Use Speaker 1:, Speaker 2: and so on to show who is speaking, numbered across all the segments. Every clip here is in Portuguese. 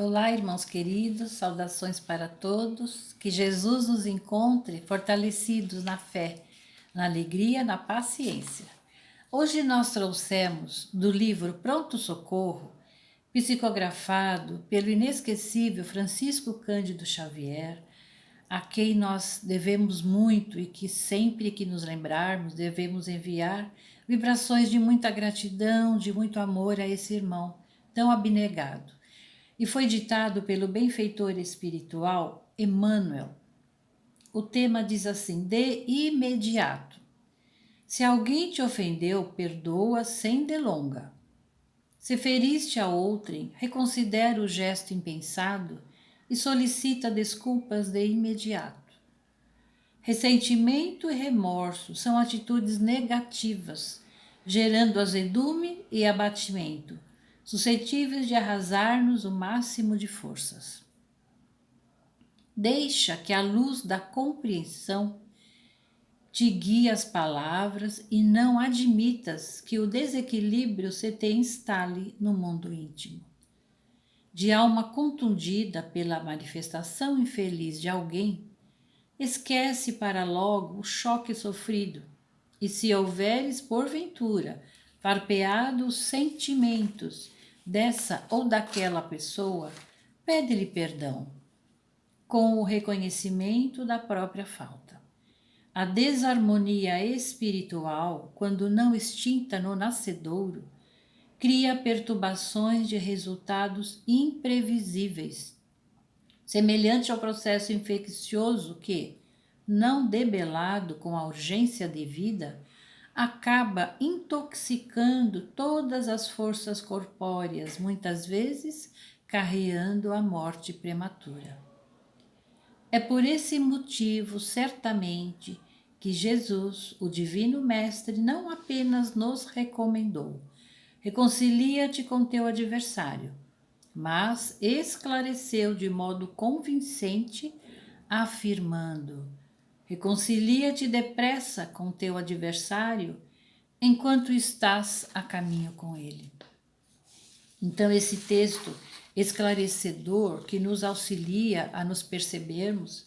Speaker 1: Olá, irmãos queridos, saudações para todos. Que Jesus nos encontre fortalecidos na fé, na alegria, na paciência. Hoje nós trouxemos do livro Pronto Socorro, psicografado pelo inesquecível Francisco Cândido Xavier, a quem nós devemos muito e que sempre que nos lembrarmos devemos enviar vibrações de muita gratidão, de muito amor a esse irmão tão abnegado. E foi ditado pelo benfeitor espiritual Emmanuel. O tema diz assim: de imediato. Se alguém te ofendeu, perdoa sem delonga. Se feriste a outrem, reconsidera o gesto impensado e solicita desculpas de imediato. Ressentimento e remorso são atitudes negativas, gerando azedume e abatimento, suscetíveis de arrasar-nos o máximo de forças. Deixa que a luz da compreensão te guie as palavras e não admitas que o desequilíbrio se te instale no mundo íntimo. De alma contundida pela manifestação infeliz de alguém, esquece para logo o choque sofrido, e se houveres, porventura, farpeado os sentimentos dessa ou daquela pessoa, pede-lhe perdão, com o reconhecimento da própria falta. A desarmonia espiritual, quando não extinta no nascedouro, cria perturbações de resultados imprevisíveis, semelhante ao processo infeccioso que, não debelado com a urgência devida, acaba intoxicando todas as forças corpóreas, muitas vezes carreando a morte prematura. É por esse motivo, certamente, que Jesus, o Divino Mestre, não apenas nos recomendou: reconcilia-te com teu adversário, mas esclareceu de modo convincente, afirmando: reconcilia-te depressa com teu adversário enquanto estás a caminho com ele. Então, esse texto esclarecedor que nos auxilia a nos percebermos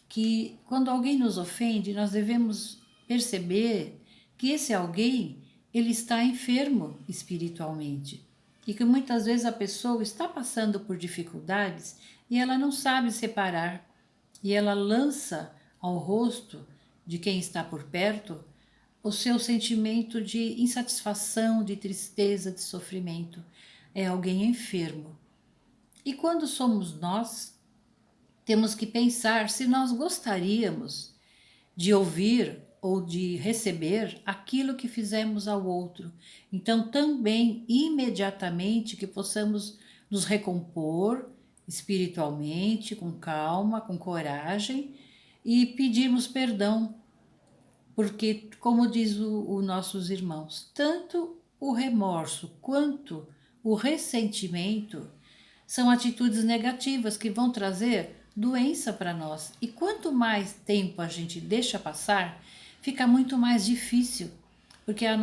Speaker 1: que quando alguém nos ofende, nós devemos perceber que esse alguém, ele está enfermo espiritualmente e que muitas vezes a pessoa está passando por dificuldades e ela não sabe separar e ela lança ao rosto de quem está por perto o seu sentimento de insatisfação, de tristeza, de sofrimento. É alguém enfermo. E quando somos nós, temos que pensar se nós gostaríamos de ouvir ou de receber aquilo que fizemos ao outro. Então, também, imediatamente, que possamos nos recompor espiritualmente, com calma, com coragem e pedirmos perdão, porque, como diz os nossos irmãos, tanto o remorso quanto o ressentimento são atitudes negativas que vão trazer doença para nós. E quanto mais tempo a gente deixa passar, fica muito mais difícil, porque o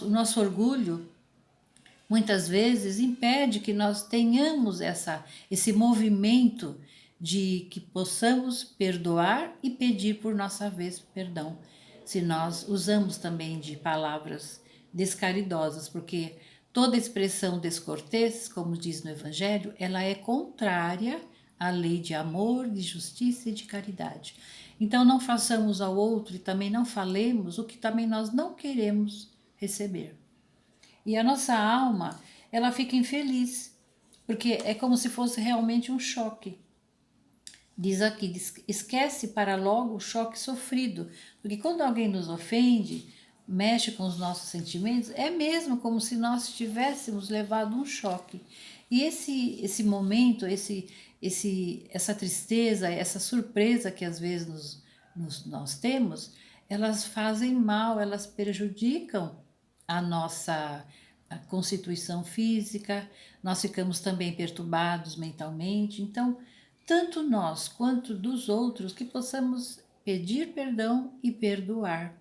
Speaker 1: nosso orgulho muitas vezes impede que nós tenhamos esse movimento de que possamos perdoar e pedir por nossa vez perdão. Se nós usamos também de palavras descaridosas, porque toda expressão descortês, como diz no Evangelho, ela é contrária à lei de amor, de justiça e de caridade. Então não façamos ao outro e também não falemos o que também nós não queremos receber. E a nossa alma, ela fica infeliz, porque é como se fosse realmente um choque. Diz aqui, esquece para logo o choque sofrido, porque quando alguém nos ofende, mexe com os nossos sentimentos, é mesmo como se nós tivéssemos levado um choque. E esse momento, essa tristeza, essa surpresa que às vezes nós temos, elas fazem mal, elas prejudicam a constituição física, nós ficamos também perturbados mentalmente. Então, tanto nós quanto dos outros, que possamos pedir perdão e perdoar,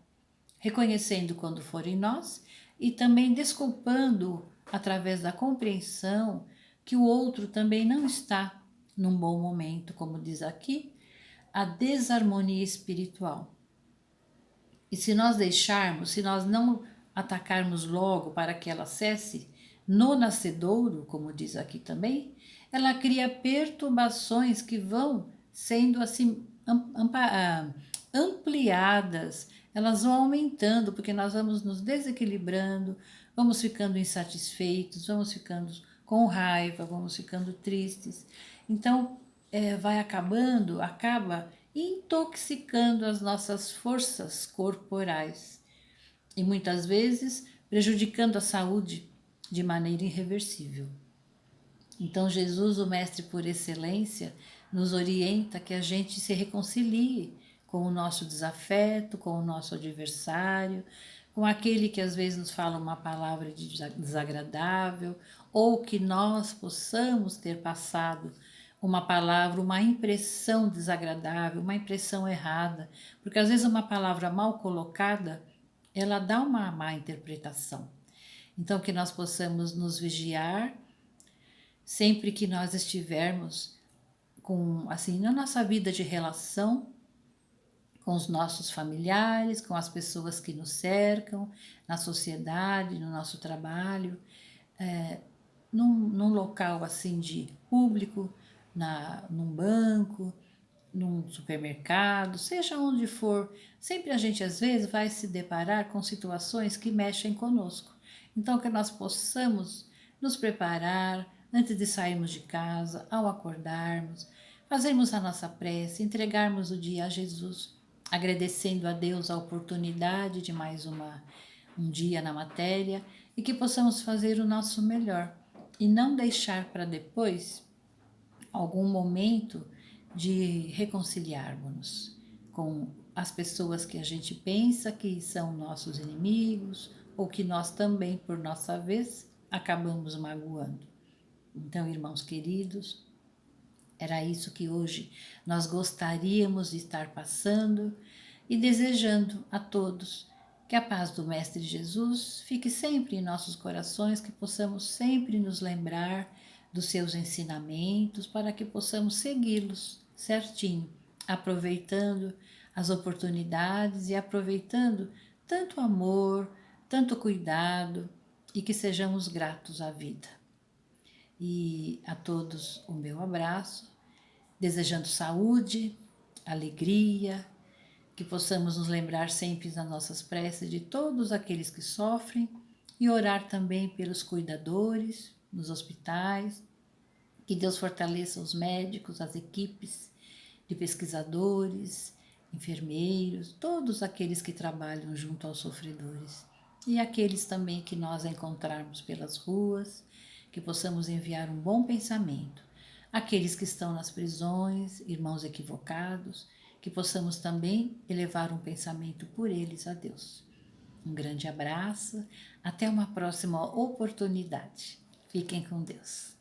Speaker 1: reconhecendo quando for em nós e também desculpando através da compreensão que o outro também não está num bom momento, como diz aqui, a desarmonia espiritual. E se nós deixarmos, se nós não atacarmos logo para que ela cesse, no nascedouro, como diz aqui também, ela cria perturbações que vão sendo assim ampliadas, elas vão aumentando, porque nós vamos nos desequilibrando, vamos ficando insatisfeitos, vamos ficando com raiva, vamos ficando tristes. Então, acaba intoxicando as nossas forças corporais e muitas vezes prejudicando a saúde de maneira irreversível. Então, Jesus, o Mestre por excelência, nos orienta que a gente se reconcilie com o nosso desafeto, com o nosso adversário, com aquele que às vezes nos fala uma palavra desagradável, ou que nós possamos ter passado uma palavra, uma impressão desagradável, uma impressão errada, porque às vezes uma palavra mal colocada, ela dá uma má interpretação. Então, que nós possamos nos vigiar sempre que nós estivermos na nossa vida de relação com os nossos familiares, com as pessoas que nos cercam, na sociedade, no nosso trabalho, num local assim de público, num banco, num supermercado, seja onde for, sempre a gente às vezes vai se deparar com situações que mexem conosco. Então que nós possamos nos preparar antes de sairmos de casa, ao acordarmos, fazermos a nossa prece, entregarmos o dia a Jesus, agradecendo a Deus a oportunidade de mais um dia na matéria e que possamos fazer o nosso melhor e não deixar para depois algum momento de reconciliarmos-nos com as pessoas que a gente pensa que são nossos inimigos ou que nós também, por nossa vez, acabamos magoando. Então, irmãos queridos, era isso que hoje nós gostaríamos de estar passando e desejando a todos que a paz do Mestre Jesus fique sempre em nossos corações, que possamos sempre nos lembrar dos seus ensinamentos para que possamos segui-los certinho, aproveitando as oportunidades e aproveitando tanto amor, tanto cuidado e que sejamos gratos à vida. E a todos o meu abraço, desejando saúde, alegria, que possamos nos lembrar sempre nas nossas preces de todos aqueles que sofrem e orar também pelos cuidadores nos hospitais, que Deus fortaleça os médicos, as equipes de pesquisadores, enfermeiros, todos aqueles que trabalham junto aos sofredores e aqueles também que nós encontrarmos pelas ruas, que possamos enviar um bom pensamento. Aqueles que estão nas prisões, irmãos equivocados, que possamos também elevar um pensamento por eles a Deus. Um grande abraço, até uma próxima oportunidade. Fiquem com Deus.